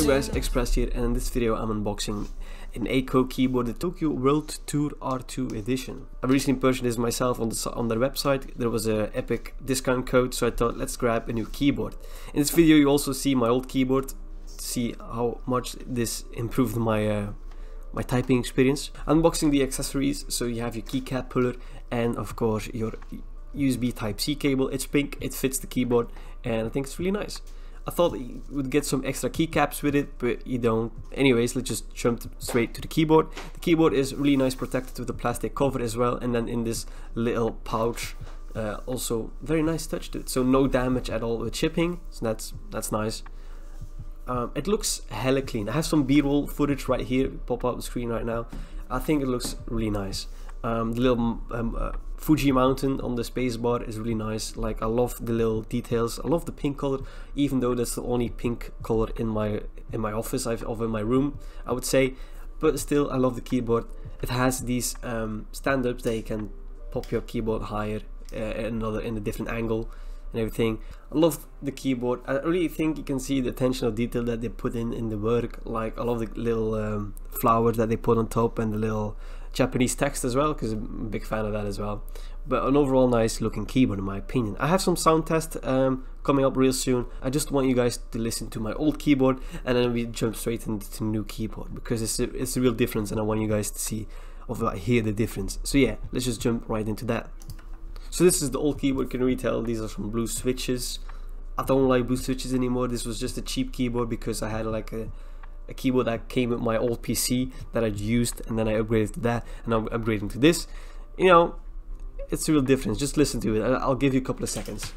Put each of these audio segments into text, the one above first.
What's up guys, Express here, and in this video I'm unboxing an AKKO keyboard, the Tokyo World Tour R2 edition. I recently purchased this myself on their website. There was a epic discount code, so I thought let's grab a new keyboard. In this video you also see my old keyboard to see how much this improved my my typing experience. Unboxing the accessories, so you have your keycap puller and of course your USB Type-C cable. It's pink, it fits the keyboard, and I think it's really nice. I thought you would get some extra keycaps with it, but you don't. Anyways, let's just jump straight to the keyboard. The keyboard is really nice, protected with a plastic cover as well, and then in this little pouch, also very nice touch to it. So no damage at all with shipping, so that's nice. It looks hella clean. I have some B-roll footage right here, pop up the screen right now. I think it looks really nice. The little Fuji mountain on the spacebar is really nice. Like, I love the little details. I love the pink color, even though that's the only pink color in my office or in my room, I would say. But still, I love the keyboard. It has these stand-ups that you can pop your keyboard higher in a different angle and everything. I love the keyboard. I really think you can see the attention of detail that they put in the work. Like, I love the little flowers that they put on top and the little Japanese text as well, because I'm a big fan of that as well. But an overall nice looking keyboard in my opinion. I have some sound test coming up real soon. I just want you guys to listen to my old keyboard, and then we jump straight into the new keyboard, because it's a real difference, and I want you guys to see hear the difference. So yeah, let's just jump right into that. So this is the old keyboard. You can really tell these are some blue switches. I don't like blue switches anymore. This was just a cheap keyboard because I had like a keyboard that came with my old PC that I'd used, and then I upgraded to that, and I'm upgrading to this. You know, it's a real difference. Just listen to it. I'll give you a couple of seconds.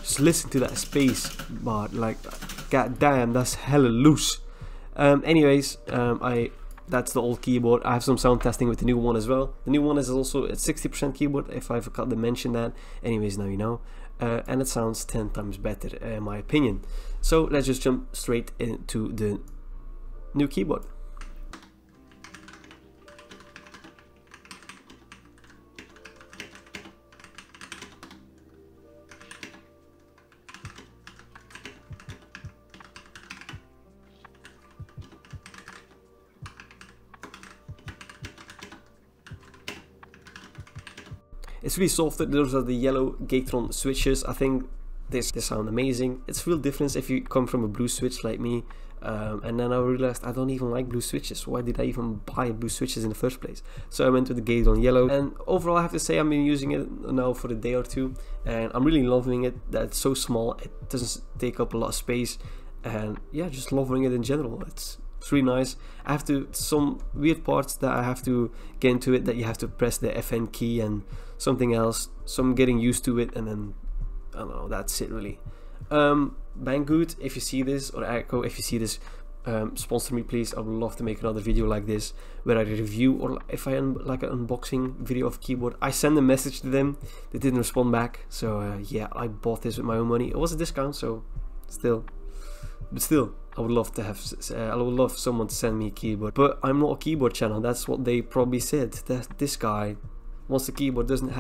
Just listen to that space bar. Like, god damn, that's hella loose. Anyways, that's the old keyboard. I have some sound testing with the new one as well. The new one is also a 60% keyboard, if I forgot to mention that. Anyways, now you know. And it sounds 10 times better in my opinion. So let's just jump straight into the new keyboard. It's really soft. Those are the yellow Gatron switches. I think they sound amazing. It's a real difference if you come from a blue switch like me. And then I realized I don't even like blue switches. Why did I even buy blue switches in the first place? So I went with the Gatron yellow. And overall, I have to say I've been using it now for a day or two, and I'm really loving it. That it's so small. It doesn't take up a lot of space, and yeah, just loving it in general. It's really nice. I have to, some weird parts that I have to get into it, that you have to press the FN key and something else, so I'm getting used to it, and then I don't know, that's it really. Banggood, if you see this, or AKKO, if you see this, sponsor me please. I would love to make another video like this where I review, or if I like an unboxing video of a keyboard. I sent a message to them, they didn't respond back, so yeah, I bought this with my own money. It was a discount, so still, I would love to have, I would love someone to send me a keyboard, but I'm not a keyboard channel. That's what they probably said, that this guy wants a keyboard, doesn't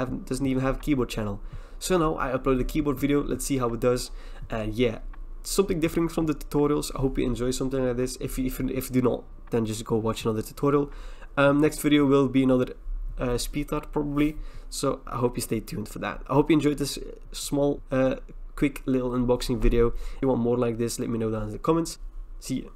even have a keyboard channel. So now I upload a keyboard video. Let's see how it does. And yeah, something different from the tutorials. I hope you enjoy something like this. If you do not, then just go watch another tutorial. Next video will be another speed art probably, so I hope you stay tuned for that. I hope you enjoyed this small quick little unboxing video. If you want more like this, let me know down in the comments. See ya.